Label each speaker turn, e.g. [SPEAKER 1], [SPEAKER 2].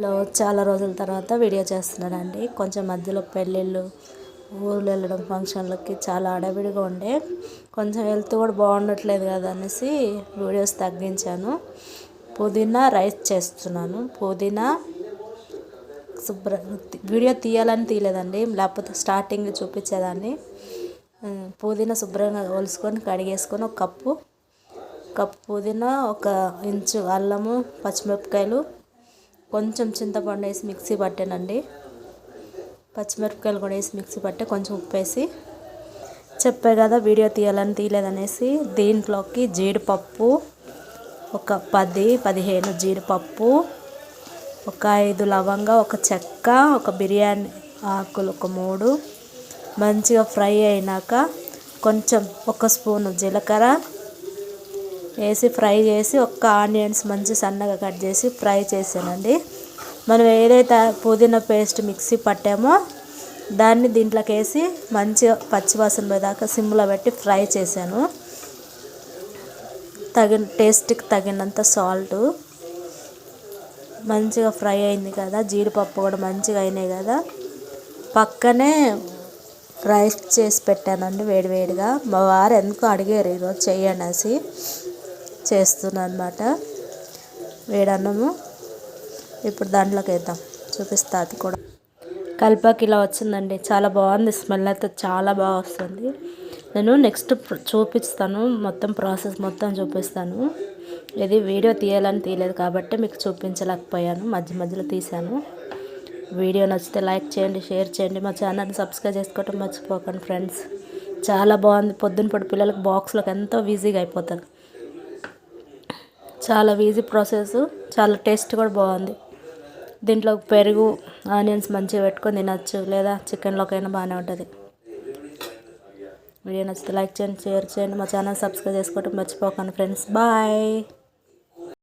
[SPEAKER 1] లో చాలా రోజుల తర్వాత వీడియో చేస్తున్నానండి. కొంచెం మధ్యలో పెళ్ళిళ్ళు, ఊర్లు వెళ్ళడం, ఫంక్షన్లకి చాలా హడావిడిగా ఉండే, కొంచెం హెల్త్ కూడా బాగుండట్లేదు కదా అనేసి వీడియోస్ తగ్గించాను. పుదీనా రైస్ చేస్తున్నాను. పుదీనా వీడియో తీయాలని తీయలేదండి, లేకపోతే స్టార్టింగ్ చూపించేదాన్ని. పుదీనా శుభ్రంగా ఒలుసుకొని కడిగేసుకొని ఒక కప్పు పుదీనా, 1 ఇంచు అల్లము, పచ్చిమిరపకాయలు, కొంచెం చింతపండు వేసి మిక్సీ పట్టానండి. పచ్చిమిరపకాయలు కూడా వేసి మిక్సీ పట్టి కొంచెం ఉప్పు వేసి, చెప్పే కదా వీడియో తీయాలని తీయలేదనేసి, దీంట్లోకి జీడిపప్పు ఒక 10-15 జీడిపప్పు, ఒక 5 లవంగా, ఒక చెక్క, ఒక బిర్యానీ ఆకులు ఒక 3 మంచిగా ఫ్రై అయినాక కొంచెం 1 స్పూను జీలకర్ర వేసి ఫ్రై చేసి, ఒక ఆనియన్స్ మంచి సన్నగా కట్ చేసి ఫ్రై చేసానండి. మనం ఏదైతే పుదీనా పేస్ట్ మిక్సీ పట్టామో దాన్ని దీంట్లోకి వేసి మంచిగా పచ్చివాసన పోయేదాకా సిమ్లో పెట్టి ఫ్రై చేశాను. టేస్ట్కి తగినంత సాల్టు. మంచిగా ఫ్రై అయింది కదా, జీడిపప్పు కూడా మంచిగా అయినాయి కదా, పక్కనే రైస్ చేసి పెట్టానండి వేడివేడిగా. మా వారు ఎందుకు అడిగారు ఈరోజు చెయ్యనేసి చేస్తున్నాను అనమాట. వేడన్నము ఇప్పుడు దాంట్లోకి వేద్దాం, చూపిస్తా. అది కూడా కలిపాకి ఇలా వచ్చిందండి, చాలా బాగుంది. స్మెల్ అయితే చాలా బాగా వస్తుంది. నేను నెక్స్ట్ చూపిస్తాను, మొత్తం ప్రాసెస్ మొత్తం చూపిస్తాను. ఇది వీడియో తీయాలని తీయలేదు కాబట్టి మీకు చూపించలేకపోయాను, మధ్యలో తీశాను. వీడియో నచ్చితే లైక్ చేయండి, షేర్ చేయండి, మా ఛానల్ని సబ్స్క్రైబ్ చేసుకోవటం మర్చిపోకండి ఫ్రెండ్స్. చాలా బాగుంది. పొద్దున పిల్లలకు బాక్స్లోకి ఎంతో ఈజీగా అయిపోతుంది. చాలా ఈజీ ప్రాసెస్, చాలా టేస్ట్ కూడా బాగుంది. దీంట్లో పెరుగు, ఆనియన్స్ మంచిగా పెట్టుకొని తినచ్చు, లేదా చికెన్లోకైనా బాగానే ఉంటుంది. వీడియో నచ్చితే లైక్ చేయండి, షేర్ చేయండి, మా ఛానల్ సబ్స్క్రైబ్ చేసుకోవటం మర్చిపోకండి ఫ్రెండ్స్. బాయ్.